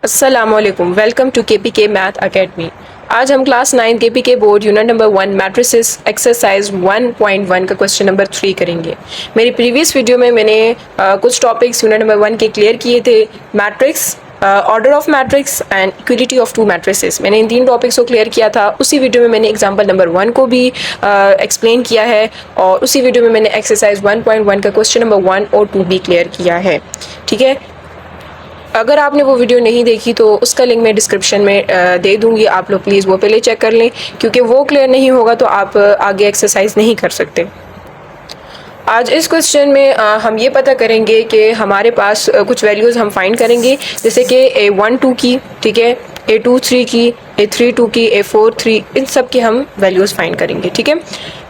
अस्सलामुअलैकुम, welcome to के math academy. आज हम क्लास 9 के board unit number 1 matrices exercise 1.1 का क्वेश्चन नंबर 3 करेंगे। मेरी प्रीवियस वीडियो में मैंने कुछ टॉपिक्स यूनिट नंबर 1 के क्लियर किए थे। Matrix, order of matrix and equality of to matrices, मैंने इन तीन टॉपिक्स को क्लियर किया था। उसी वीडियो में मैंने एग्जांपल नंबर 1 को भी एक्सप्लेन किया है और उसी वीडियो में मैंने एक्सरसाइज 1.1 का क्वेश्चन नंबर 1 और 2 भी क्लियर किया है। ठीक है, अगर आपने वो वीडियो नहीं देखी तो उसका लिंक मैं डिस्क्रिप्शन में दे दूंगी, आप लोग प्लीज़ वो पहले चेक कर लें, क्योंकि वो क्लियर नहीं होगा तो आप आगे एक्सरसाइज नहीं कर सकते। आज इस क्वेश्चन में हम ये पता करेंगे कि हमारे पास कुछ वैल्यूज़ हम फाइंड करेंगे, जैसे कि A1 2 की, ठीक है, A2 3 की, A3 2 की, A4 3, इन सब की हम वैल्यूज़ फाइंड करेंगे। ठीक है,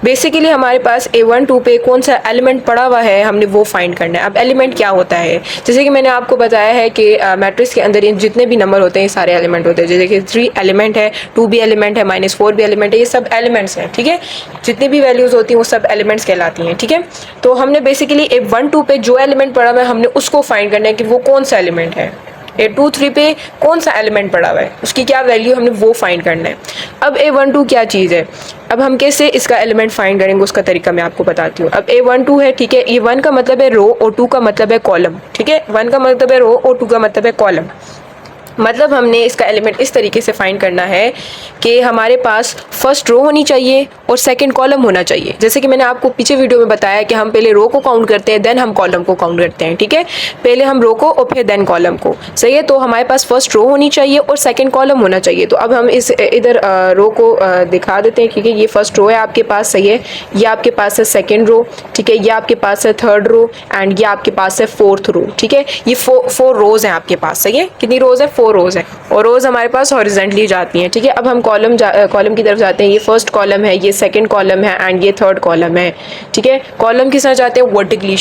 बेसिकली हमारे पास A1 2 पे कौन सा एलिमेंट पड़ा हुआ है हमने वो फाइंड करना है। अब एलिमेंट क्या होता है, जैसे कि मैंने आपको बताया है कि मैट्रिक्स के अंदर जितने भी नंबर होते हैं ये सारे एलिमेंट होते हैं। जैसे कि 3 एलिमेंट है, 2 भी एलिमेंट है, -4 भी एलिमेंट है, ये सब एलिमेंट्स हैं। ठीक है, जितनी भी वैल्यूज़ होती हैं वो सब एलिमेंट्स कहलाती हैं। ठीक है, तो हमने बेसिकली A1 2 पे जो एलिमेंट पड़ा हुआ है हमने उसको फाइंड करना है कि वो कौन सा एलिमेंट है। A2 3 पे कौन सा एलिमेंट पड़ा हुआ है, उसकी क्या वैल्यू, हमने वो फाइंड करना है। अब A1 2 क्या चीज़ है, अब हम कैसे इसका एलिमेंट फाइंड करेंगे उसका तरीका मैं आपको बताती हूँ। अब A1 2 है, ठीक है, ये 1 का मतलब है रो और 2 का मतलब है कॉलम। ठीक है, 1 का मतलब है रो और 2 का मतलब है कॉलम। मतलब हमने इसका एलिमेंट इस तरीके से फाइंड करना है कि हमारे पास फर्स्ट रो होनी चाहिए और सेकंड कॉलम होना चाहिए। जैसे कि मैंने आपको पीछे वीडियो में बताया कि हम पहले रो को काउंट करते हैं, देन हम कॉलम को काउंट करते हैं। ठीक है, पहले हम रो को और फिर देन कॉलम को, सही है। तो हमारे पास फर्स्ट रो होनी चाहिए और सेकेंड कॉलम होना चाहिए। तो अब हम इस इधर रो को दिखा देते हैं, ठीक है, ये फर्स्ट रो है आपके पास, सही है, ये आपके पास है सेकेंड रो, ठीक है, ये आपके पास है थर्ड रो एंड ये आपके पास है फोर्थ रो। ठीक है, ये फोर रोज हैं आपके पास, सही है। कितनी रोज है, 4 रोज है और रोज हमारे पास हॉरिजॉन्टली जाती हैं। ठीक है, अब हम कॉलम की तरफ जाते हैं। ये फर्स्ट कॉलम है, ये सेकंड कॉलम है एंड ये थर्ड कॉलम है। ठीक है, कॉलम किस तरह जाते हैं, वर्टिकली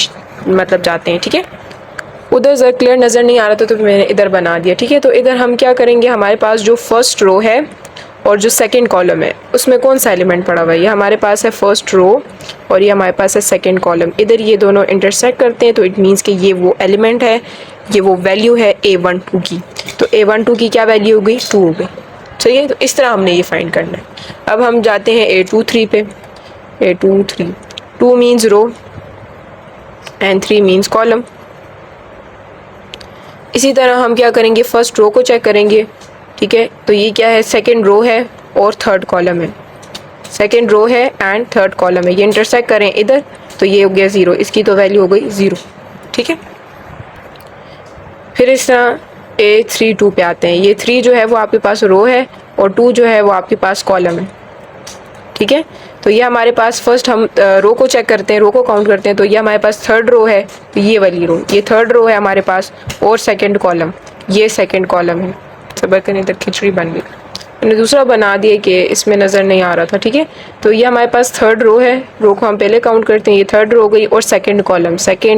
मतलब जाते हैं। ठीक है, उधर जरा क्लियर नज़र नहीं आ रहा था तो मैंने इधर बना दिया। ठीक है, तो इधर हम क्या करेंगे, हमारे पास जो फर्स्ट रो है और जो सेकंड कॉलम है उसमें कौन सा एलिमेंट पड़ा हुआ है, ये हमारे पास है फर्स्ट रो और ये हमारे पास है सेकंड कॉलम। इधर ये दोनों इंटरसेक्ट करते हैं तो इट मीन्स कि ये वो एलिमेंट है, ये वो वैल्यू है A1 2 की। तो A1 2 की क्या वैल्यू हो गई, 2 हो गई। सही है, तो इस तरह हमने ये फाइंड करना है। अब हम जाते हैं A2 3 पे। A2 3, 2 means row and 3 means column. इसी तरह हम क्या करेंगे, फर्स्ट रो को चेक करेंगे। ठीक है, तो ये क्या है, सेकंड रो है और थर्ड कॉलम है, सेकंड रो है एंड थर्ड कॉलम है, ये इंटरसेक्ट करें इधर तो ये हो गया 0, इसकी तो वैल्यू हो गई 0। ठीक है, फिर इस तरह A3 2 पे आते हैं। ये 3 जो है वो आपके पास रो है और 2 जो है वो आपके पास कॉलम है। ठीक है, तो ये हमारे पास फर्स्ट हम रो को चेक करते हैं, रो को काउंट करते हैं। तो ये हमारे पास थर्ड रो है, तो ये वाली रो, ये थर्ड रो है हमारे पास और सेकंड कॉलम, ये सेकंड कॉलम है। सबर करें, इधर खिचड़ी बन गई, मैंने दूसरा बना दिया कि इसमें नज़र नहीं आ रहा था। ठीक है, तो ये हमारे पास थर्ड रो है, रो को हम पहले काउंट करते हैं, ये थर्ड रो हो गई और सेकंड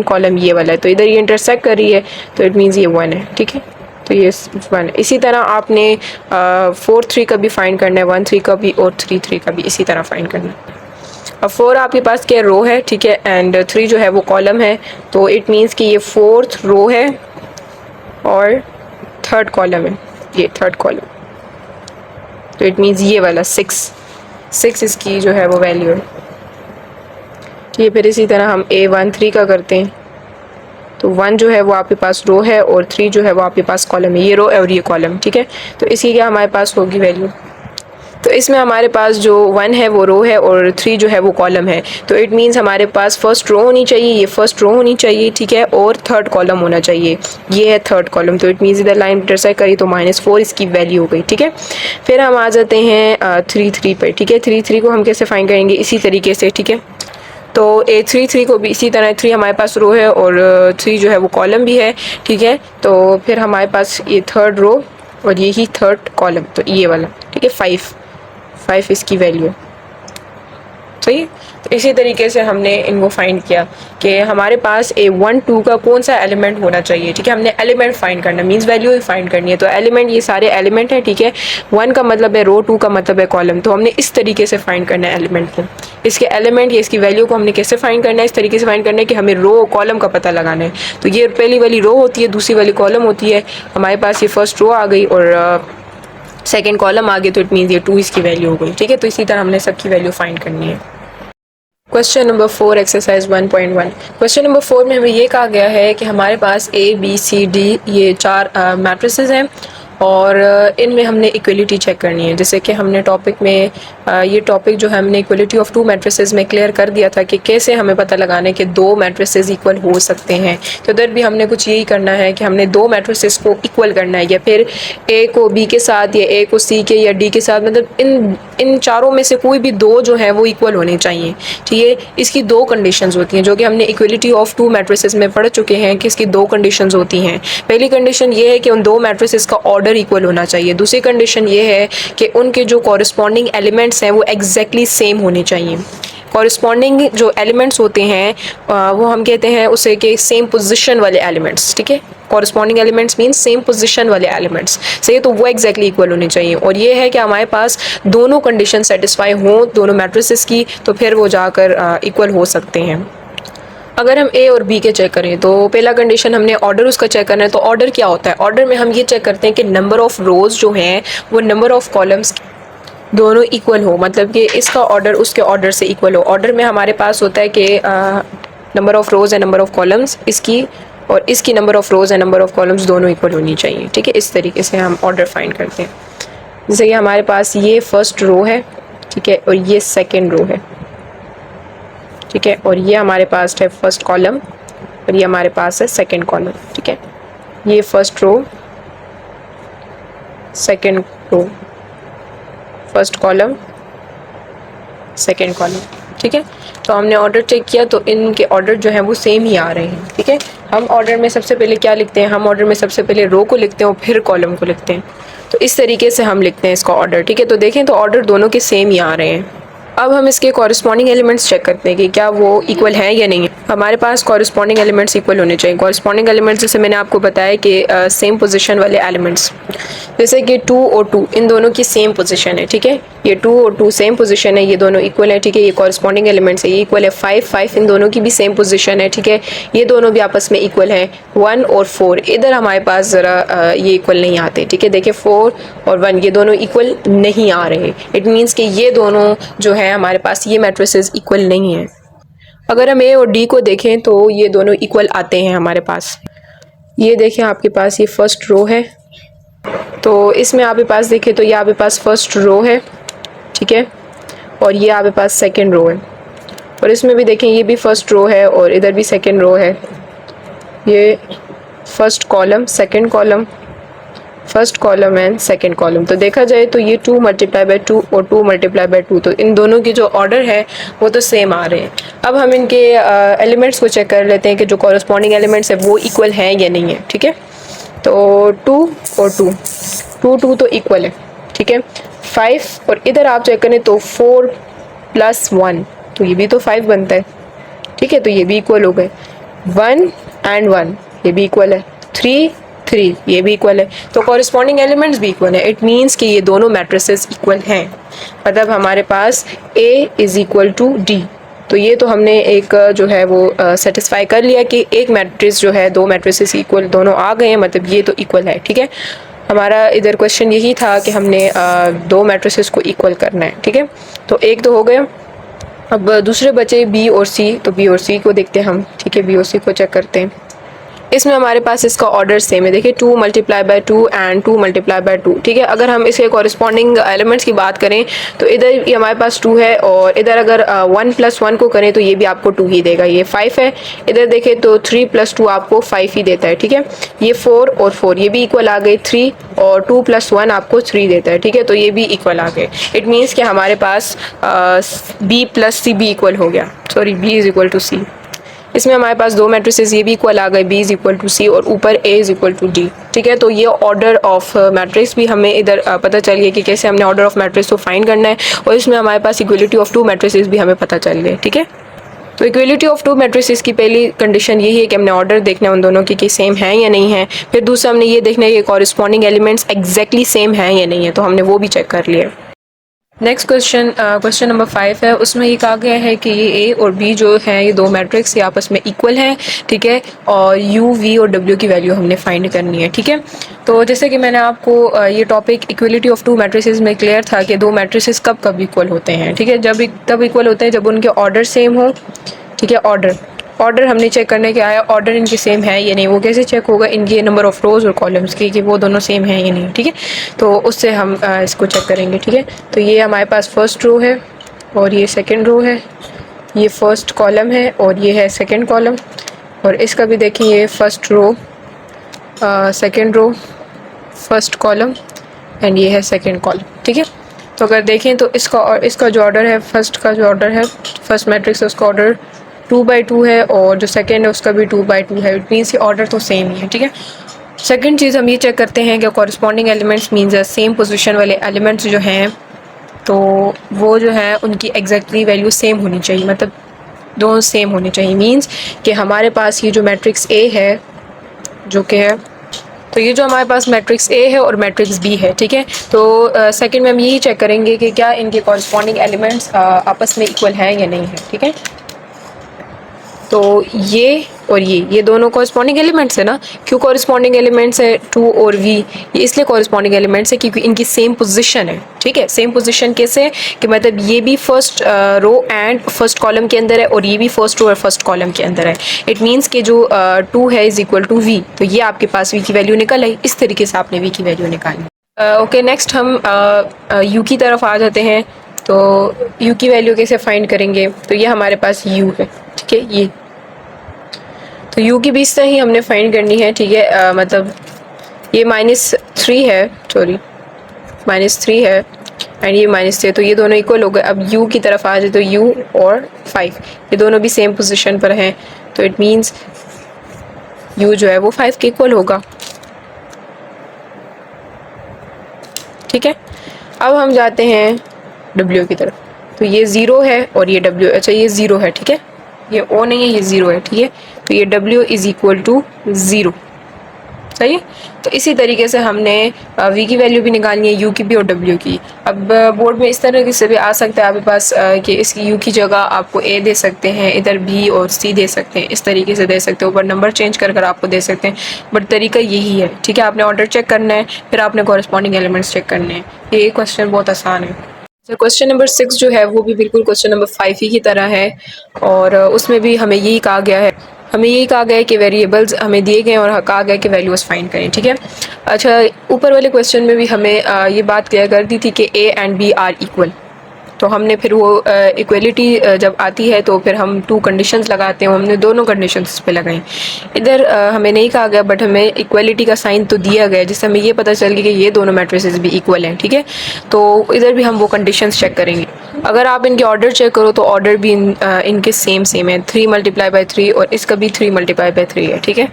कॉलम ये वाला है, तो इधर ये इंटरसेक्ट कर रही है तो इट मीन्स ये 1 है। ठीक है, तो ये 1 है। इसी तरह आपने 4 3 का भी फाइंड करना है, 1 3 का भी और 3 3 का भी इसी तरह फाइंड करना है। अब 4 आपके पास क्या रो है, ठीक है, एंड 3 जो है वो कॉलम है, तो इट मीन्स कि ये 4th रो है और थर्ड कॉलम है, ये थर्ड कॉलम, तो इट मीन्स ये वाला 6 इसकी जो है वो वैल्यू है। ये फिर इसी तरह हम A1 3 का करते हैं, तो 1 जो है वो आपके पास रो है और 3 जो है वो आपके पास कॉलम है, ये रो और ये कॉलम। ठीक है, तो इसकी क्या हमारे पास होगी वैल्यू, तो इसमें हमारे पास जो 1 है वो रो है और 3 जो है वो कॉलम है, तो इट मीन्स हमारे पास फर्स्ट रो होनी चाहिए, ये फर्स्ट रो होनी चाहिए। ठीक है, और थर्ड कॉलम होना चाहिए, ये है थर्ड कॉलम, तो इट मीन्स इधर लाइन इंटरसेक्ट करी तो -4 इसकी वैल्यू हो गई। ठीक है, फिर हम आ जाते हैं 3 3 पर। ठीक है, 3 3 को हम कैसे फाइंड करेंगे, इसी तरीके से। ठीक है, तो A3 3 को भी इसी तरह, 3 हमारे पास रो है और 3 जो है वो कॉलम भी है। ठीक है, तो फिर हमारे पास ये थर्ड रो और यही थर्ड कॉलम, तो ये वाला। ठीक है, 5 इसकी वैल्यू, सही। तो इसी तरीके से हमने इनको फाइंड किया कि हमारे पास A1 2 का कौन सा एलिमेंट होना चाहिए, ठीक है। हमने एलिमेंट फाइंड करना, मींस वैल्यू ही फाइंड करनी है। तो एलिमेंट, ये सारे एलिमेंट है, ठीक है। 1 का मतलब है रो, 2 का मतलब है कॉलम। तो हमने इस तरीके से फाइंड करना है एलिमेंट को। इसके एलिमेंट या इसकी वैल्यू को हमने कैसे फाइंड करना है, इस तरीके से फाइंड करना है कि हमें रो कॉलम का पता लगाना है। तो ये पहली वाली रो होती है, दूसरी वाली कॉलम होती है। हमारे पास ये फर्स्ट रो आ गई और सेकेंड कॉलम आ गई, तो इट मीन्स ये 2 इसकी वैल्यू हो गई, ठीक है। तो इसी तरह हमने सबकी वैल्यू फाइंड करनी है। Question number 4 exercise 1.1। Question number 4 में हमें ये कहा गया है कि हमारे पास A B C D ये 4 मैट्रिसेस हैं और इनमें हमने इक्वलिटी चेक करनी है। जैसे कि हमने टॉपिक में ये टॉपिक जो है हमने इक्वलिटी ऑफ 2 मैट्रिसेस में क्लियर कर दिया था कि कैसे हमें पता लगाना है कि 2 मैट्रिसेस इक्वल हो सकते हैं। तो इधर भी हमने कुछ यही करना है कि हमने 2 मैट्रिसेस को इक्वल करना है, या फिर A को B के साथ या A को C के या D के साथ, मतलब इन चारों में से कोई भी 2 जो है वो इक्वल होने चाहिए, ठीक है। इसकी 2 कंडीशंस होती हैं जो कि हमने इक्वलिटी ऑफ 2 मैट्रिसेस में पढ़ चुके हैं कि इसकी 2 कंडीशंस होती हैं। पहली कंडीशन ये है कि उन 2 मैट्रिसेस का ऑर्डर इक्वल होना चाहिए। दूसरी कंडीशन ये है कि उनके जो कॉरस्पॉन्डिंग एलिमेंट्स हैं वो एग्जैक्टली सेम होने चाहिए। कॉरस्पॉन्डिंग जो एलिमेंट्स होते हैं वो हम कहते हैं उसे कि सेम पोजीशन वाले एलिमेंट्स, ठीक है। Corresponding elements mean same position वाले एलिमेंट्स, सही। तो वो एग्जैक्टली इक्वल होने चाहिए। और ये है कि हमारे पास दोनों कंडीशन सेटिस्फाई हों दोनों मैट्रिसेस की, तो फिर वो जाकर इक्वल हो सकते हैं। अगर हम A और B के चेक करें तो पहला कंडीशन हमने ऑर्डर उसका चेक करना है। तो ऑर्डर क्या होता है? ऑर्डर में हम ये चेक करते हैं कि नंबर ऑफ रोज जो हैं वो नंबर ऑफ कॉलम्स दोनों इक्वल हो, मतलब कि इसका ऑर्डर उसके ऑर्डर से इक्वल हो। ऑर्डर में हमारे पास होता है कि number of rose and number of columns, इसकी और इसकी number of rose and number of columns दोनों इक्वल होनी चाहिए, ठीक है। इस तरीके से हम ऑर्डर फाइंड करते हैं। जैसे कि हमारे पास ये फर्स्ट रो है, ठीक है, और ये सेकेंड रो है, ठीक है, और ये हमारे पास है फर्स्ट कॉलम और ये हमारे पास है सेकेंड कॉलम, ठीक है। ये first row, second row, first column, second column, ठीक है। तो हमने ऑर्डर चेक किया तो इनके ऑर्डर जो है वो सेम ही आ रहे हैं, ठीक है। हम ऑर्डर में सबसे पहले क्या लिखते हैं? हम ऑर्डर में सबसे पहले रो को लिखते हैं और फिर कॉलम को लिखते हैं। तो इस तरीके से हम लिखते हैं इसका ऑर्डर, ठीक है। तो देखें तो ऑर्डर दोनों के सेम ही आ रहे हैं। अब हम इसके कॉरस्पॉन्डिंग एलिमेंट्स चेक करते हैं कि क्या वो इक्वल हैं या नहीं है। हमारे पास कॉरस्पॉन्डिंग एलिमेंट्स इक्वल होने चाहिए। कॉरस्पॉन्डिंग एलिमेंट्स जैसे मैंने आपको बताया कि सेम पोजीशन वाले एलिमेंट्स, जैसे कि 2 और 2 इन दोनों की सेम पोजीशन है, ठीक है। ये 2 और 2 सेम पोजीशन है, ये दोनों इक्वल है, ठीक है। ये कॉरस्पॉन्डिंग एलिमेंट्स है, ये इक्वल है। 5 इन दोनों की भी सेम पोजीशन है, ठीक है। ये दोनों भी आपस में इक्वल है। 1 और 4 इधर हमारे पास ज़रा ये इक्वल नहीं आते, ठीक है। देखिए 4 और 1 ये दोनों इक्वल नहीं आ रहे। इट मीन्स कि ये दोनों जो है हमारे पास ये मैट्रिसेस इक्वल नहीं है। अगर हम A और D को देखें तो ये दोनों इक्वल आते हैं हमारे पास। ये देखें आपके पास ये फर्स्ट रो है, तो इसमें आपके पास देखें तो ये आपके पास फर्स्ट रो है, ठीक है, और ये आपके पास सेकंड रो है। और इसमें भी देखें ये भी फर्स्ट रो है और इधर भी सेकंड रो है। ये first column, second column, first column and second column. तो देखा जाए तो ये 2 × 2 और 2 × 2, तो इन दोनों की जो ऑर्डर है वो तो सेम आ रहे हैं। अब हम इनके एलिमेंट्स को चेक कर लेते हैं कि जो कॉरस्पॉन्डिंग एलिमेंट्स है वो इक्वल हैं या नहीं है, ठीक है। तो 2 और 2 तो इक्वल है, ठीक है। 5 और इधर आप चेक करें तो 4 + 1 तो ये भी तो 5 बनता है, ठीक है। तो ये भी इक्वल हो गए। 1 and 1 ये भी इक्वल है। 3 ये भी इक्वल है। तो कॉरस्पॉन्डिंग एलिमेंट्स भी इक्वल है। इट मीन्स कि ये दोनों मैट्रिसेस इक्वल हैं, मतलब हमारे पास A = D। तो ये तो हमने एक जो है वो सेटिस्फाई कर लिया कि एक मैट्रिक्स जो है 2 मैट्रिसेस इक्वल दोनों आ गए हैं, मतलब ये तो इक्वल है, ठीक है। हमारा इधर क्वेश्चन यही था कि हमने 2 मैट्रिसेस को इक्वल करना है, ठीक है। तो एक तो हो गया। अब दूसरे बचे B और C। तो B और C को देखते हैं हम, ठीक है। B और C को चेक करते हैं। इसमें हमारे पास इसका ऑर्डर सेम है। देखिए 2 × 2 एंड 2 × 2, ठीक है। अगर हम इसके कॉरस्पॉन्डिंग एलिमेंट्स की बात करें तो इधर ये हमारे पास 2 है और इधर अगर 1 + 1 को करें तो ये भी आपको 2 ही देगा। ये 5 है, इधर देखें तो 3 + 2 आपको 5 ही देता है, ठीक है। ये 4 और 4 ये भी इक्वल आ गए। 3 और 2 + 1 आपको 3 देता है, ठीक है। तो ये भी इक्वल आ गए। इट मीन्स कि हमारे पास B + C भी इक्वल हो गया। Sorry, B = C। इसमें हमारे पास दो मैट्रिसेस ये भी इक्वल आ गए, B is equal to C और ऊपर A is equal to D। ठीक है, तो ये ऑर्डर ऑफ मैट्रिक्स भी हमें इधर पता चल गया कि कैसे हमने ऑर्डर ऑफ मैट्रिक्स को फाइंड करना है, और इसमें हमारे पास इक्वलिटी ऑफ टू मैट्रिसेस भी हमें पता चल गए। ठीक है, तो इक्वलिटी ऑफ टू मैट्रिसेस की पहली कंडीशन यही है कि हमने ऑर्डर देखना है उन दोनों की कि सेम है या नहीं है। फिर दूसरा हमने ये देखना है कि कॉरस्पॉन्डिंग एलिमेंट्स एग्जैक्टली सेम है या नहीं है, तो हमने वो भी चेक कर लिया। नेक्स्ट क्वेश्चन नंबर 5 है, उसमें ये कहा गया है कि ये ए और बी जो है ये दो मैट्रिक्स ये आपस में इक्वल हैं। ठीक है, और यू वी और डब्ल्यू की वैल्यू हमने फाइंड करनी है। ठीक है, तो जैसे कि मैंने आपको ये topic equality of to matrices में क्लियर था कि दो मैट्रिसेस कब कब इक्वल होते हैं। ठीक है, तब इक्वल होते हैं जब उनके ऑर्डर सेम हो। ठीक है, ऑर्डर हमने चेक करने के आया, ऑर्डर इनके सेम है या नहीं। वो कैसे चेक होगा, इनके नंबर ऑफ रोज़ और कॉलम्स की कि वो दोनों सेम हैं या नहीं। ठीक है, तो उससे हम इसको चेक करेंगे। ठीक है, तो ये हमारे पास फर्स्ट रो है और ये सेकंड रो है, ये फर्स्ट कॉलम है और ये है सेकंड कॉलम, और इसका भी देखें ये first row, second row, first column and ये है सेकंड कॉलम। ठीक है, तो अगर देखें तो इसका जो ऑर्डर है, फर्स्ट का जो ऑर्डर है, फर्स्ट मैट्रिक्स है उसका ऑर्डर 2/2 है, और जो सेकंड है उसका भी 2/2 है। इट मीन्स ये ऑर्डर तो सेम ही है। ठीक है, सेकंड चीज़ हम ये चेक करते हैं कि corresponding elements means same position वाले एलिमेंट्स जो हैं तो वो जो है उनकी एग्जैक्टली वैल्यू सेम होनी चाहिए, मतलब दोनों सेम होनी चाहिए। मीन्स कि हमारे पास ये जो मैट्रिक्स ए है जो कि है, तो ये जो हमारे पास मैट्रिक्स ए है और मैट्रिक्स बी है। ठीक है, तो सेकंड में हम यही चेक करेंगे कि क्या इनके कॉरस्पॉन्डिंग एलिमेंट्स आपस में इक्वल हैं या नहीं है। ठीक है, तो ये और ये दोनों कॉरस्पॉन्डिंग एलिमेंट्स है ना। क्यों कॉरस्पॉन्डिंग एलिमेंट्स है 2 और v, ये इसलिए कॉरस्पॉन्डिंग एलिमेंट्स है क्योंकि इनकी सेम पोजीशन है। ठीक है, सेम पोजीशन कैसे कि मतलब ये भी first row and first column के अंदर है और ये भी फर्स्ट रो और फर्स्ट कॉलम के अंदर है। इट मीन्स कि जो 2 है इज़ इक्वल टू v, तो ये आपके पास v की वैल्यू निकल आई। इस तरीके से आपने v की वैल्यू निकाली। ओके, नेक्स्ट हम u की तरफ आ जाते हैं। तो u की वैल्यू कैसे फाइंड करेंगे, तो ये हमारे पास u है। ठीक है, ये तो u की भी इस तरह ही हमने फाइंड करनी है। ठीक है, मतलब ये -3 है, सॉरी -3 है एंड ये -3, तो ये दोनों इक्वल हो गए। अब u की तरफ आ जाए तो u और 5 ये दोनों भी सेम पोजीशन पर हैं, तो इट मींस u जो है वो 5 के इक्वल होगा। ठीक है, अब हम जाते हैं w की तरफ। तो ये 0 है और ये w, अच्छा ये 0 है। ठीक है, ये o नहीं है, ये 0 है। ठीक है, तो ये w इज़ इक्वल टू 0। सही है, तो इसी तरीके से हमने v की वैल्यू भी निकालनी है, u की भी और w की। अब बोर्ड में इस तरह से भी आ सकता है आपके पास कि इसकी u की जगह आपको a दे सकते हैं, इधर b और c दे सकते हैं, इस तरीके से दे सकते हैं, ऊपर नंबर चेंज कर आपको दे सकते हैं, बट तरीका यही है। ठीक है, आपने ऑर्डर चेक करना है, फिर आपने कॉरस्पॉन्डिंग एलिमेंट्स चेक करने हैं। ये क्वेश्चन बहुत आसान है। तो क्वेश्चन नंबर 6 जो है वो भी बिल्कुल क्वेश्चन नंबर 5 ही की तरह है, और उसमें भी हमें यही कहा गया है कि वेरिएबल्स हमें दिए गए और कहा गया कि वैल्यूज फाइंड करें। ठीक है, अच्छा ऊपर वाले क्वेश्चन में भी हमें ये बात क्लियर कर दी थी कि a and b are equal, तो हमने फिर वो इक्वलिटी जब आती है तो फिर हम 2 कंडीशंस लगाते हैं, हमने दोनों कंडीशंस पे लगाई। इधर हमें नहीं कहा गया बट हमें इक्वलिटी का साइन तो दिया गया, जिससे हमें ये पता चल गया कि ये दोनों मैट्रिसेस भी इक्वल हैं। ठीक है, तो इधर भी हम वो कंडीशंस चेक करेंगे। अगर आप इनके ऑर्डर चेक करो तो ऑर्डर भी इनके सेम है, 3 × 3 और इसका भी 3 × 3 है। ठीक है,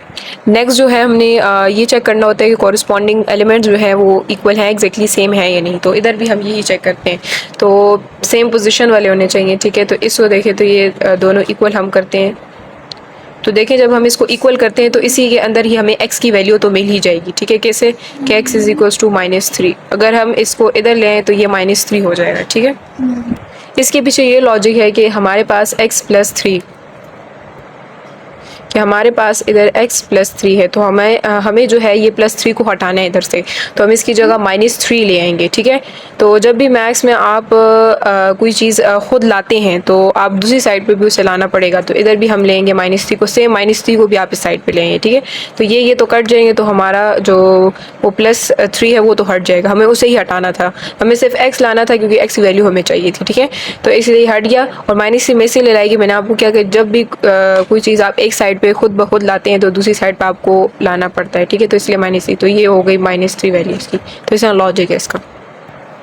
नेक्स्ट जो है हमने ये चेक करना होता है कि कॉरस्पॉन्डिंग एलिमेंट जो है वो इक्वल है, एग्जैक्टली सेम है या नहीं, तो इधर भी हम यही चेक करते हैं, तो सेम पोजीशन वाले होने चाहिए। ठीक है, तो इसको देखें तो ये दोनों इक्वल हम करते हैं, तो देखें जब हम इसको इक्वल करते हैं तो इसी के अंदर ही हमें x की वैल्यू तो मिल ही जाएगी। ठीक है, कैसे कि x इज इक्वल्स टू -3, अगर हम इसको इधर ले आए तो ये -3 हो जाएगा। ठीक है, इसके पीछे ये लॉजिक है कि हमारे पास x + 3 कि हमारे पास इधर x + 3 है, तो हमें जो है ये +3 को हटाना है इधर से, तो हम इसकी जगह -3 ले आएंगे। ठीक है, तो जब भी मैथ्स में आप कोई चीज़ ख़ुद लाते हैं तो आप दूसरी साइड पे भी उसे लाना पड़ेगा, तो इधर भी हम लेंगे -3 को, सेम -3 को भी आप इस साइड पे लेंगे। ठीक है, तो ये तो कट जाएंगे, तो हमारा जो वो +3 है वो तो हट जाएगा, हमें उसे ही हटाना था, हमें सिर्फ x लाना था क्योंकि x की वैल्यू हमें चाहिए थी। ठीक है, तो इसलिए हट गया, और -3 में से ले लाएगी। मैंने आपको क्या कि जब भी कोई चीज़ आप एक साइड पे खुद ब खुद लाते हैं तो दूसरी साइड पे आपको लाना पड़ता है। ठीक है, तो इसलिए -3, तो ये हो गई -3 वैल्यू इसकी, तो इसका लॉजिक है इसका।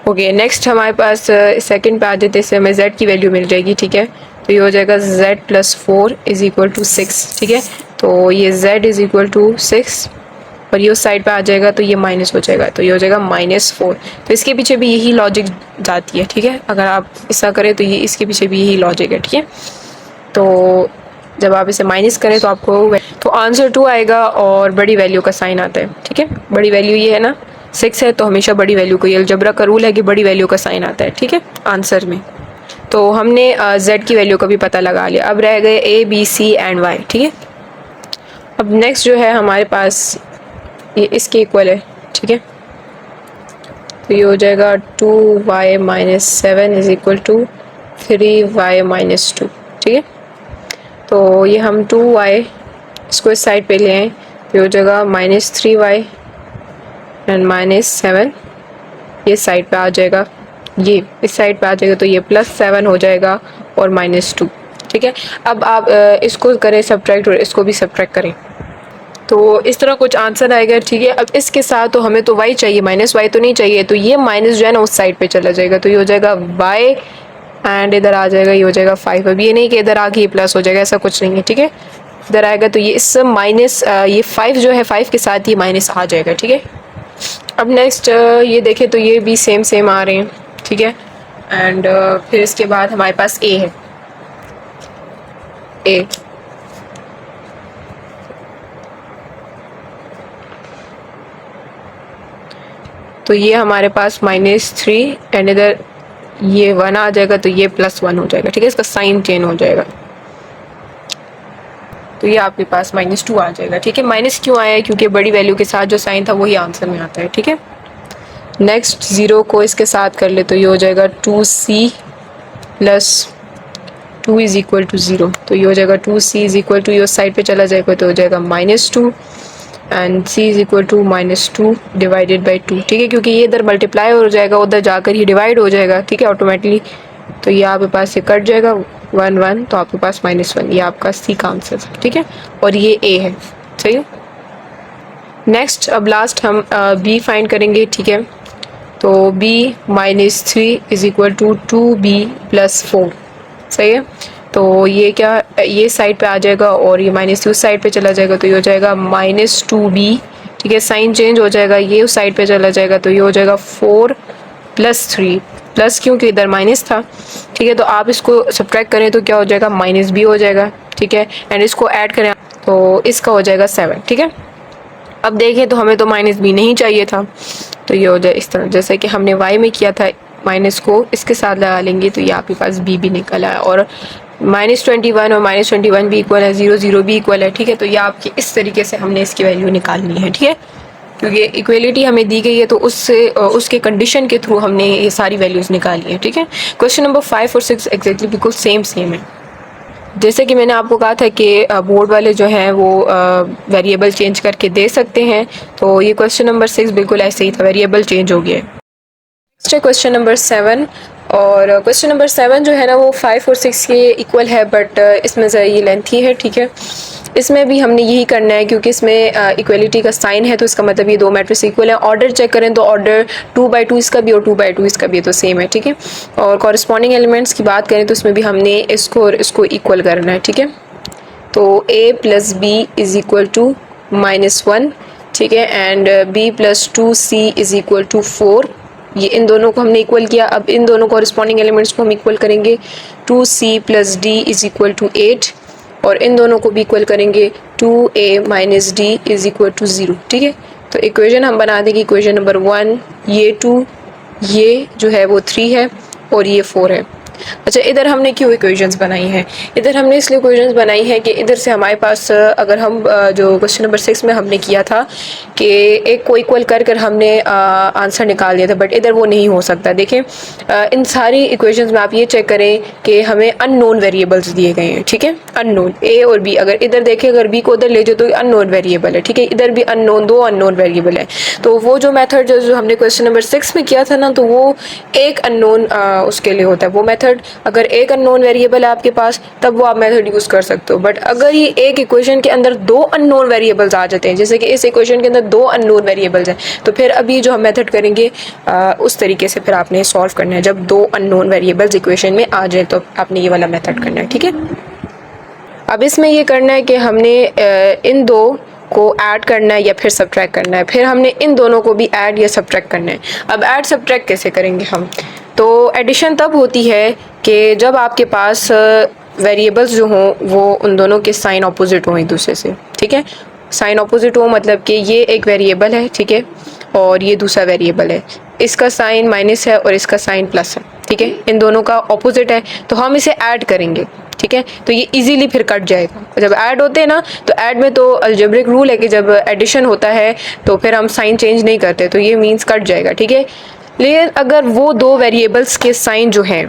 ओके, नेक्स्ट हमारे पास सेकंड पे आ जाते हैं, इससे हमें z की वैल्यू मिल जाएगी। ठीक है, तो ये हो जाएगा z plus 4 is equal to 6, ठीक है। तो ये z इज इक्वल टू 6 और ये उस साइड पे आ जाएगा तो ये माइनस हो जाएगा, तो ये हो जाएगा -4। तो इसके पीछे भी यही लॉजिक जाती है, ठीक है। अगर आप ऐसा करें तो ये इसके पीछे भी यही लॉजिक है, ठीक है। तो जब आप इसे माइनस करें तो आपको तो आंसर 2 आएगा और बड़ी वैल्यू का साइन आता है, ठीक है। बड़ी वैल्यू ये है ना 6 है, तो हमेशा बड़ी वैल्यू को, ये अलजबरा का रूल है कि बड़ी वैल्यू का साइन आता है, ठीक है, आंसर में। तो हमने z की वैल्यू का भी पता लगा लिया। अब रह गए a, b, c and y, ठीक है। अब नेक्स्ट जो है हमारे पास ये इसके इक्वल है, ठीक है। तो ये हो जाएगा 2y minus 7 is equal to 3y minus 2, ठीक है। तो ये हम 2y इसको इस साइड पे ले आए, तो ये हो जाएगा -3y एंड -7 ये साइड पे आ जाएगा, ये इस साइड पे आ जाएगा, तो ये +7 हो जाएगा और -2, ठीक है। अब आप इसको करें सब्ट्रैक्ट और इसको भी सब्ट्रैक्ट करें, तो इस तरह कुछ आंसर आएगा, ठीक है। अब इसके साथ तो हमें तो y चाहिए, -y तो नहीं चाहिए, तो ये माइनस जो है ना उस साइड पे चला जाएगा, तो ये हो जाएगा y एंड इधर आ जाएगा, ये हो जाएगा 5। अब ये नहीं कि इधर आके ये प्लस हो जाएगा, ऐसा कुछ नहीं है, ठीक है। इधर आएगा तो ये इस माइनस ये 5 जो है 5 के साथ ये माइनस आ जाएगा, ठीक है। अब नेक्स्ट ये देखें तो ये भी सेम सेम आ रहे हैं, ठीक है। एंड फिर इसके बाद हमारे पास a है, a तो ये हमारे पास -3 एंड इधर ये 1 आ जाएगा, तो ये +1 हो जाएगा, ठीक है। इसका साइन चेंज हो जाएगा, तो ये आपके पास -2 आ जाएगा, ठीक है। माइनस क्यों आया है? क्योंकि बड़ी वैल्यू के साथ जो साइन था वही आंसर में आता है, ठीक है। नेक्स्ट 0 को इसके साथ कर ले, तो ये हो जाएगा 2c + 2 इज इक्वल टू 0, तो ये हो जाएगा 2c इज इक्वल टू, ये उस साइड पे चला जाएगा तो हो जाएगा -2 and c is equal to -2 divided by 2, ठीक है। क्योंकि ये इधर मल्टीप्लाई हो जाएगा, उधर जाकर ही डिवाइड हो जाएगा, ठीक है, ऑटोमेटिकली। तो ये आपके पास से कट जाएगा 1 1, तो आपके पास -1, ये आपका c का आंसर है, ठीक है। और ये a है, सही है। नेक्स्ट अब लास्ट हम b फाइंड करेंगे, ठीक है। तो b -3 is equal to 2b + 4, सही है। तो ये क्या, ये साइड पे आ जाएगा और ये -2 साइड पे चला जाएगा, तो ये हो जाएगा -2b, ठीक है। साइन चेंज हो जाएगा, ये उस साइड पे चला जाएगा, तो ये हो जाएगा 4 + 3 प्लस, क्योंकि इधर माइनस था, ठीक है। तो आप इसको सब्ट्रैक्ट करें तो क्या हो जाएगा, -b हो जाएगा, ठीक है। एंड इसको ऐड करें तो इसका हो जाएगा 7, ठीक है। अब देखें तो हमें तो -b नहीं चाहिए था, तो ये हो जाए इस तरह, जैसे कि हमने y में किया था, माइनस को इसके साथ लगा लेंगे, तो ये आपके पास b भी निकल आया। और -21 और -21 भी इक्वल है, 0 0 भी इक्वल है, ठीक है। तो ये आपकी इस तरीके से हमने इसकी वैल्यू निकालनी है, ठीक है। क्योंकि इक्वलिटी हमें दी गई है, तो उससे उसके कंडीशन के थ्रू हमने ये सारी वैल्यूज़ निकाली है, ठीक है। क्वेश्चन नंबर 5 और 6 एग्जैक्टली बिल्कुल सेम है। जैसे कि मैंने आपको कहा था कि बोर्ड वाले जो हैं वो वेरिएबल चेंज करके दे सकते हैं, तो ये क्वेश्चन नंबर 6 बिल्कुल ऐसे ही था, वेरिएबल चेंज हो गया है। नेक्स्ट है क्वेश्चन नंबर 7, और क्वेश्चन नंबर 7 जो है ना वो 5 और 6 के इक्वल है, बट इसमें ज़रा ये लेंथी है, ठीक है। इसमें भी हमने यही करना है, क्योंकि इसमें इक्वलिटी का साइन है, तो इसका मतलब ये दो मैट्रिक्स इक्वल है। ऑर्डर चेक करें तो ऑर्डर 2/2 इसका भी और 2/2 इसका भी, तो सेम है, ठीक है। और कॉरस्पॉन्डिंग एलिमेंट्स की बात करें तो उसमें भी हमने इसको और इसको इक्वल करना है, ठीक है। तो a + b is equal to -1, ठीक है, and b + 2c is equal to 4, ये इन दोनों को हमने इक्वल किया। अब इन दोनों कॉरस्पॉन्डिंग एलिमेंट्स को हम इक्वल करेंगे, 2c + d is equal to 8, और इन दोनों को भी इक्वल करेंगे, 2a - d is equal to 0, ठीक है। तो इक्वेशन हम बना देंगे, इक्वेशन नंबर 1 ये 2, ये जो है वो 3 है और ये 4 है। अच्छा, इधर हमने क्यों इक्वेशंस बनाई हैं? इधर हमने इसलिए इक्वेशंस बनाई हैं कि इधर से हमारे पास अगर हम जो क्वेश्चन नंबर 6 में हमने किया था कि एक को इक्वल कर कर हमने आंसर निकाल दिया था, बट इधर वो नहीं हो सकता। देखें इन सारी इक्वेशंस में आप ये चेक करें कि हमें अननोन वेरिएबल्स दिए गए हैं, ठीक है, अननोन ए और बी। अगर इधर देखें, अगर बी को उधर ले जाओ तो अननोन वेरिएबल है, ठीक है। इधर भी अननोन, दो अननोन वेरिएबल है। तो वो जो मेथड जो हमने क्वेश्चन नंबर 6 में किया था ना, तो वो एक अननोन उसके लिए होता है। वो मेथड मेथड, अगर एक अननोन वेरिएबल है आपके पास तब वो आप मेथड यूज़ कर सकते हो। बट अगर ये एक इक्वेशन के अंदर दो अननोन वेरिएबल्स आ जाते हैं, जैसे कि इस इक्वेशन के अंदर दो अननोन वेरिएबल्स हैं, तो फिर अभी जो हम मेथड करेंगे उस तरीके से फिर आपने सॉल्व करना है। जब दो अननोन वेरिएबल्स इक्वेशन में आ जाए तो आपने ये वाला मेथड करना है, ठीक है। अब इसमें ये करना है कि हमने इन दो को ऐड करना है या फिर सब्ट्रैक्ट करना है, फिर हमने इन दोनों को भी ऐड या सब्ट्रैक्ट करना है। अब ऐड सब्ट्रैक्ट कैसे करेंगे हम, तो एडिशन तब होती है कि जब आपके पास वेरिएबल्स जो हों वो उन दोनों के साइन अपोजिट हों एक दूसरे से, ठीक है। साइन अपोजिट हो मतलब कि ये एक वेरिएबल है, ठीक है, और ये दूसरा वेरिएबल है, इसका साइन माइनस है और इसका साइन प्लस है, ठीक है, इन दोनों का अपोजिट है, तो हम इसे ऐड करेंगे, ठीक है। तो ये इजीली फिर कट जाएगा। जब ऐड होते हैं ना, तो ऐड में तो अलजेब्रिक रूल है कि जब एडिशन होता है तो फिर हम साइन चेंज नहीं करते, तो ये मीन्स कट जाएगा, ठीक है। लेकिन अगर वो दो वेरिएबल्स के साइन जो हैं,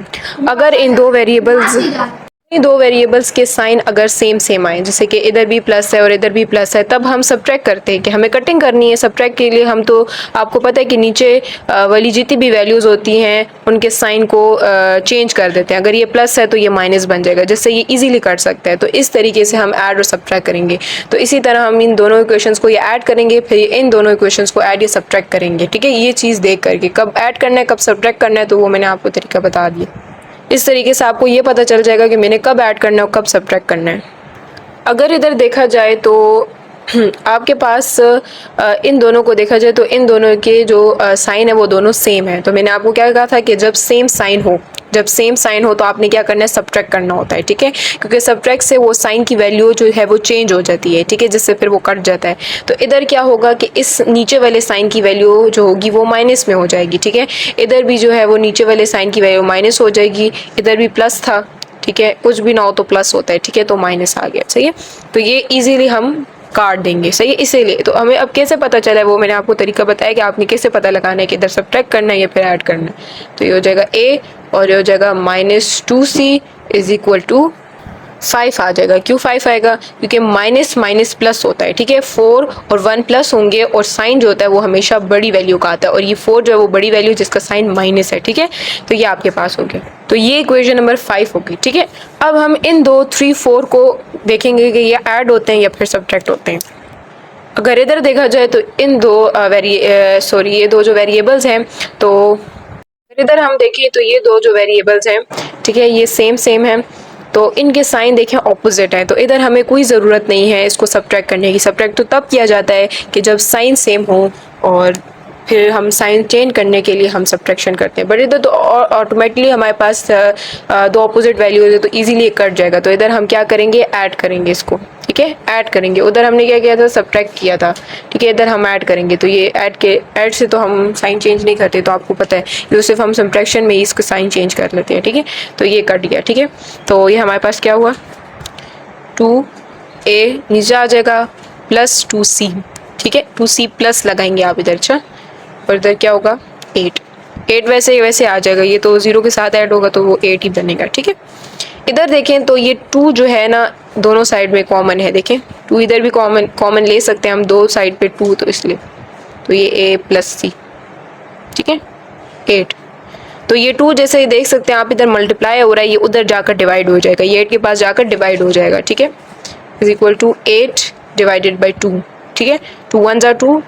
अगर इन दो वेरिएबल्स के साइन अगर सेम आए, जैसे कि इधर भी प्लस है और इधर भी प्लस है, तब हम सब्ट्रैक्ट करते हैं कि हमें कटिंग करनी है। सब्ट्रैक्ट के लिए हम तो आपको पता है कि नीचे वाली जितनी भी वैल्यूज़ होती हैं उनके साइन को चेंज कर देते हैं। अगर ये प्लस है तो ये माइनस बन जाएगा, जिससे ये इजीली कट सकता है। तो इस तरीके से हम ऐड और सब्ट्रैक्ट करेंगे। तो इसी तरह हम इन दोनों इक्वेशंस को ये ऐड करेंगे, फिर इन दोनों इक्वेशंस को ऐड या सब्ट्रैक्ट करेंगे, ठीक है। ये चीज़ देख करके कब ऐड करना है कब सब्ट्रैक्ट करना है, तो वो मैंने आपको तरीका बता दिया। इस तरीके से आपको ये पता चल जाएगा कि मैंने कब ऐड करना है और कब सब्ट्रैक्ट करना है। अगर इधर देखा जाए तो आपके पास इन दोनों को देखा जाए तो इन दोनों के जो साइन है वो दोनों सेम है। तो मैंने आपको क्या कहा था कि जब सेम साइन हो तो आपने क्या करना है, सब्ट्रैक्ट करना होता है, ठीक है। क्योंकि सब्ट्रैक्ट से वो साइन की वैल्यू जो है वो चेंज हो जाती है, ठीक है, जिससे फिर वो कट जाता है। तो इधर क्या होगा कि इस नीचे वाले साइन की वैल्यू जो होगी वो माइनस में हो जाएगी, ठीक है। इधर भी जो है वो नीचे वाले साइन की वैल्यू माइनस हो जाएगी, इधर भी प्लस था, ठीक है, कुछ भी ना हो तो प्लस होता है, ठीक है, तो माइनस आ गया, सही है। तो ये इजीली हम काट देंगे, सही है। इसीलिए तो हमें अब कैसे पता चला, वो मैंने आपको तरीका बताया कि आपने कैसे पता लगाना है कि इधर सब्ट्रैक्ट करना है या फिर ऐड करना है। तो ये हो जाएगा a और ये हो जाएगा -2c इज इक्वल टू 5 आ जाएगा। क्यों 5 आएगा, क्योंकि माइनस माइनस प्लस होता है, ठीक है। 4 और 1 प्लस होंगे और साइन जो होता है वो हमेशा बड़ी वैल्यू का आता है, और ये 4 जो है वो बड़ी वैल्यू जिसका साइन माइनस है, ठीक है। तो ये आपके पास हो गया। तो ये इक्वेशन नंबर 5 होगी, ठीक है। अब हम इन 2, 3, 4 को देखेंगे कि ये ऐड होते हैं या फिर सब्ट्रैक्ट होते हैं। अगर इधर देखा जाए तो इन ये दो जो वेरिएबल्स हैं, तो इधर हम देखें तो ये दो जो वेरिएबल्स हैं, ठीक है, ये सेम हैं, तो इनके साइन देखें ऑपोजिट है। तो इधर हमें कोई ज़रूरत नहीं है इसको सब्ट्रैक्ट करने की। सब्ट्रैक्ट तो तब किया जाता है कि जब साइन सेम हो और फिर हम साइन चेंज करने के लिए हम सब्ट्रैक्शन करते हैं। बट इधर तो ऑटोमेटिकली हमारे पास दो अपोजिट वैल्यूज है, तो इजीली कट जाएगा। तो इधर हम क्या करेंगे, ऐड करेंगे इसको, ठीक है, ऐड करेंगे। उधर हमने क्या किया था, सब्ट्रैक्ट किया था, ठीक है। इधर हम ऐड करेंगे, तो ये ऐड से तो हम साइन चेंज नहीं करते, तो आपको पता है ये सिर्फ हम सब्ट्रैक्शन में ही इसको साइन चेंज कर लेते हैं, ठीक है। तो ये कट गया, ठीक है। तो ये हमारे पास क्या हुआ, 2a नीचे आ जाएगा प्लस 2c, ठीक है। 2c प्लस लगाएंगे आप इधर, अच्छा, और इधर क्या होगा 8 वैसे आ जाएगा। ये तो 0 के साथ ऐड होगा तो वो 8 ही बनेगा, ठीक है। इधर देखें तो ये 2 जो है ना दोनों साइड में कॉमन है, देखें 2 इधर भी कॉमन ले सकते हैं हम, दो साइड पे 2, तो इसलिए तो ये a प्लस c, ठीक है, 8। तो ये 2 जैसे देख सकते हैं आप, इधर मल्टीप्लाई हो रहा है, ये उधर जाकर डिवाइड हो जाएगा, ये 8 के पास जाकर डिवाइड हो जाएगा, ठीक है, is equal to 8 divided by 2, ठीक है। 2 1 ज़ा 2,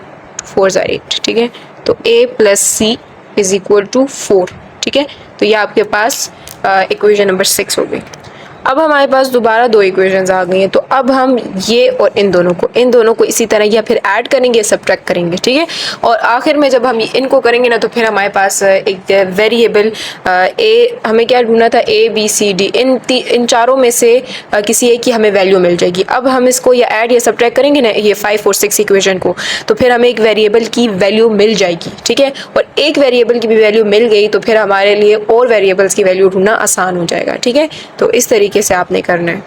4 ज़ा 8, ठीक है। तो a plus C is equal to 4, ठीक है। तो ये आपके पास इक्वेशन नंबर 6 हो गई। अब हमारे पास दोबारा दो इक्वेशंस आ गई हैं, तो अब हम ये और इन दोनों को इसी तरह या फिर ऐड करेंगे, सब्ट्रैक्ट करेंगे, ठीक है। और आखिर में जब हम इनको करेंगे ना, तो फिर हमारे पास एक वेरिएबल ए, हमें क्या ढूंढना था, ए बी सी डी, इन चारों में से किसी एक की हमें वैल्यू मिल जाएगी। अब हम इसको या ऐड या सब्ट्रैक्ट करेंगे ना, ये 5 और 6 इक्वेशन को, तो फिर हमें एक वेरिएबल की वैल्यू मिल जाएगी, ठीक है। और एक वेरिएबल की भी वैल्यू मिल गई तो फिर हमारे लिए और वेरिएबल्स की वैल्यू ढूंढना आसान हो जाएगा, ठीक है। तो इस तरीके से आपने करना है।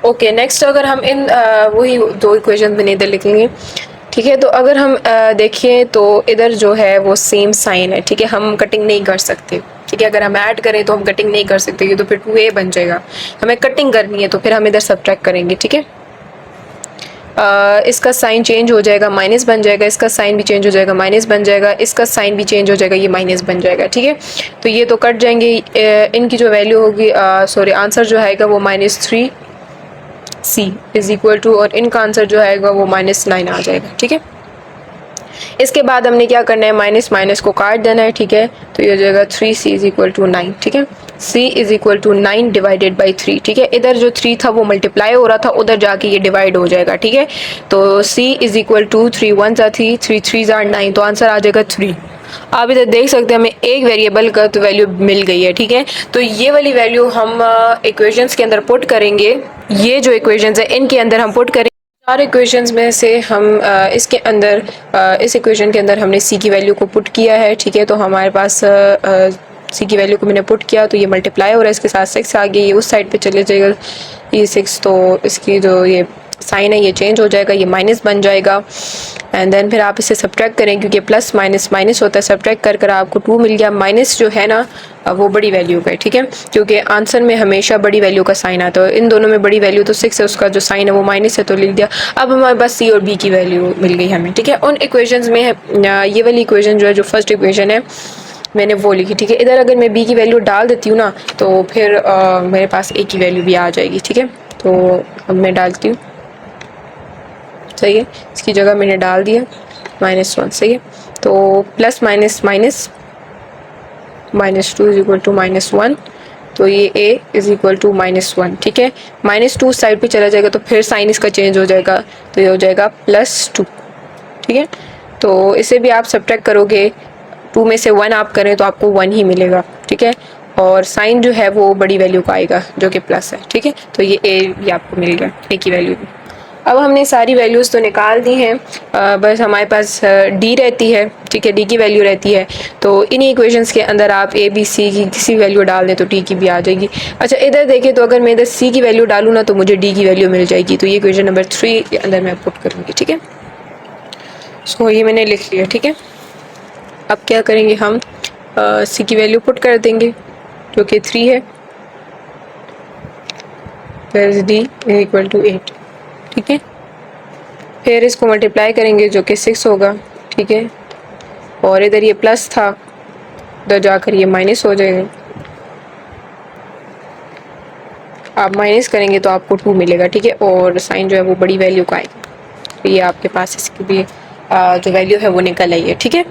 ओके, नेक्स्ट अगर हम इन वही दो इक्वेशन मैंने इधर लिखेंगे, ठीक है। तो अगर हम देखें तो इधर जो है वो सेम साइन है, ठीक है, हम कटिंग नहीं कर सकते, ठीक है। अगर हम ऐड करें तो हम कटिंग नहीं कर सकते, ये तो फिर 2a बन जाएगा। हमें कटिंग करनी है तो फिर हम इधर सब्ट्रैक्ट करेंगे, ठीक है। इसका साइन चेंज हो जाएगा, माइनस बन जाएगा, इसका साइन भी चेंज हो जाएगा, माइनस बन जाएगा, इसका साइन भी चेंज हो जाएगा, ये माइनस बन जाएगा। ठीक है, तो ये तो कट जाएंगे। इनकी जो वैल्यू होगी, सॉरी आंसर जो आएगा वो -3c इज इक्वल टू, और इनका आंसर जो आएगा वो -9 आ जाएगा। ठीक है, इसके बाद हमने क्या करना है, माइनस माइनस को काट देना है। ठीक है, तो ये हो जाएगा 3c इज इक्वल टू 9। ठीक है, c is equal to 9 divided by 3। ठीक है, इधर जो 3 था वो मल्टीप्लाई हो रहा था, उधर जाके ये डिवाइड हो जाएगा। ठीक है, तो c इज इक्वल टू 3 1 3, 3 3 9, तो आंसर आ जाएगा 3। आप इधर देख सकते हैं हमें एक वेरिएबल का तो वैल्यू मिल गई है। ठीक है, तो ये वाली वैल्यू हम इक्वेशंस के अंदर पुट करेंगे। ये जो इक्वेशंस है इनके अंदर हम पुट करेंगे। 4 इक्वेशंस में से हम इसके अंदर इस इक्वेशन के अंदर हमने c की वैल्यू को पुट किया है। ठीक है, तो हमारे पास c की वैल्यू को मैंने पुट किया, तो ये मल्टीप्लाई हो रहा है, इसके साथ 6 आ गया, ये उस साइड पे चले जाएगा ये 6, तो इसकी जो ये साइन है ये चेंज हो जाएगा, ये माइनस बन जाएगा। एंड देन फिर आप इसे सब्ट्रैक्ट करें, क्योंकि प्लस माइनस माइनस होता है, सब्ट्रैक्ट कर कर आपको 2 मिल गया। माइनस जो है ना वो बड़ी वैल्यू का है। ठीक है, क्योंकि आंसर में हमेशा बड़ी वैल्यू का साइन आता है। इन दोनों में बड़ी वैल्यू तो 6 है, उसका जो साइन है वो माइनस है, तो लिख दिया। अब हमारे पास सी और बी की वैल्यू मिल गई हमें। ठीक है, उन इक्वेशंस में ये वाली इक्वेशन जो है, जो फर्स्ट इक्वेशन है मैंने वो लिखी। ठीक है, इधर अगर मैं बी की वैल्यू डाल देती हूँ ना, तो फिर मेरे पास ए की वैल्यू भी आ जाएगी। ठीक है, तो अब मैं डालती हूँ, सही है, इसकी जगह मैंने डाल दिया -1। सही है, तो plus minus minus -2 is equal to -1, तो ये a इज इक्वल टू -1। ठीक है, -2 साइड पे चला जाएगा, तो फिर साइन इसका चेंज हो जाएगा, तो ये हो जाएगा +2। ठीक है, तो इसे भी आप सब्ट्रैक्ट करोगे, 2 में से 1 आप करें तो आपको 1 ही मिलेगा। ठीक है, और साइन जो है वो बड़ी वैल्यू का आएगा जो कि प्लस है। ठीक है, तो ये a भी आपको मिल गया, a की वैल्यू भी। अब हमने सारी वैल्यूज़ तो निकाल दी हैं, बस हमारे पास d रहती है। ठीक है, d की वैल्यू रहती है, तो इन्हीं इक्वेशंस के अंदर आप a b c की किसी वैल्यू डाल दें तो d की भी आ जाएगी। अच्छा, इधर देखें तो अगर मैं इधर c की वैल्यू डालूँ ना, तो मुझे d की वैल्यू मिल जाएगी, तो ये इक्वेशन नंबर 3 के अंदर मैं पुट करूँगी। ठीक है, सो ये मैंने लिख लिया। ठीक है, अब क्या करेंगे, हम c की वैल्यू पुट कर देंगे जो कि 3 है, plus d is equal to 8। ठीक है, फिर इसको मल्टीप्लाई करेंगे जो कि 6 होगा। ठीक है, और इधर ये प्लस था, उधर जाकर ये माइनस हो जाएगा। आप माइनस करेंगे तो आपको 2 मिलेगा। ठीक है, और साइन जो है वो बड़ी वैल्यू का आएगा, तो ये आपके पास इसकी भी जो वैल्यू है वो निकल आई है। ठीक है,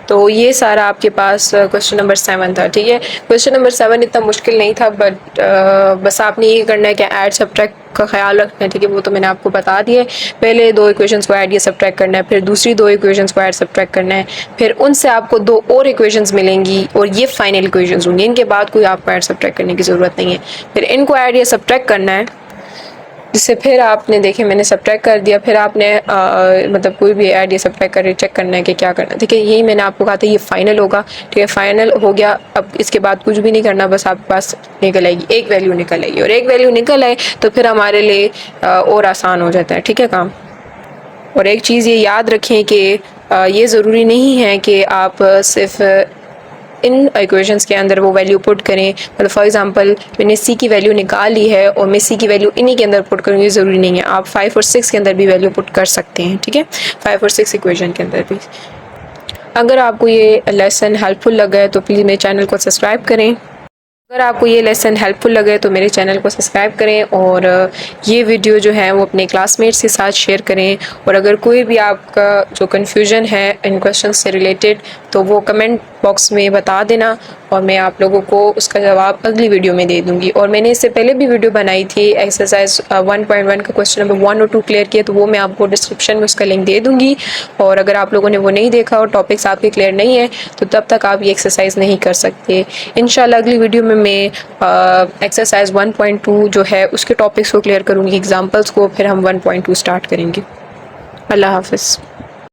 तो ये सारा आपके पास क्वेश्चन नंबर 7 था। ठीक है, क्वेश्चन नंबर 7 इतना मुश्किल नहीं था, बट बस आपने ये करना है कि ऐड सब्ट्रैक्ट का ख्याल रखना है। ठीक है, वो तो मैंने आपको बता दिया है। पहले 2 इक्वेशंस को ऐड या सब्ट्रैक्ट करना है, फिर दूसरी 2 इक्वेशंस को ऐड सब्ट्रैक्ट करना है, फिर उनसे आपको 2 और इक्वेशंस मिलेंगी, और ये फाइनल इक्वेशंस होंगी। इनके बाद कोई आपको ऐड सब्ट्रैक्ट करने की ज़रूरत नहीं है, फिर इनको ऐड या सब्ट्रैक्ट करना है, जिससे फिर आपने देखे मैंने सब्ट्रैक्ट कर दिया, फिर आपने मतलब कोई भी ऐड या सब्ट्रैक्ट कर चेक करना है कि क्या करना है। ठीक है, यही मैंने आपको कहा था, ये फाइनल होगा। ठीक है, फाइनल हो गया, अब इसके बाद कुछ भी नहीं करना, बस आपके पास निकल आएगी, एक वैल्यू निकल आएगी, और एक वैल्यू निकल आए तो फिर हमारे लिए और आसान हो जाता है। ठीक है काम। और एक चीज़ ये याद रखें कि ये ज़रूरी नहीं है कि आप सिर्फ इन इक्वेशंस के अंदर वो वैल्यू पुट करें। मतलब फॉर एग्जांपल मैंने c की वैल्यू निकाल ली है और मैं c की वैल्यू इन्हीं के अंदर पुट करूँगी, ज़रूरी नहीं है। आप 5 और 6 के अंदर भी वैल्यू पुट कर सकते हैं। ठीक है, 5 और 6 इक्वेशन के अंदर भी। अगर आपको ये लेसन हेल्पफुल लगा है तो प्लीज़ मेरे चैनल को सब्सक्राइब करें। अगर आपको ये लेसन हेल्पफुल लगे तो मेरे चैनल को सब्सक्राइब करें, और ये वीडियो जो है वो अपने क्लासमेट्स के साथ शेयर करें। और अगर कोई भी आपका जो कन्फ्यूजन है इन क्वेश्चन से रिलेटेड तो वो कमेंट बॉक्स में बता देना, और मैं आप लोगों को उसका जवाब अगली वीडियो में दे दूँगी। और मैंने इससे पहले भी वीडियो बनाई थी एक्सरसाइज 1.1 का क्वेश्चन नंबर 1 और 2 क्लियर किया, तो वो मैं आपको डिस्क्रिप्शन में उसका लिंक दे दूँगी। और अगर आप लोगों ने वो नहीं देखा और टॉपिक्स आपके क्लियर नहीं है तो तब तक आप ये एक्सरसाइज नहीं कर सकते। इंशाल्लाह अगली वीडियो में मैं एक्सरसाइज 1.2 जो है उसके टॉपिक्स को क्लियर करूँगी, एग्जाम्पल्स को, फिर हम 1.2 स्टार्ट करेंगे। अल्लाह हाफ़िज़।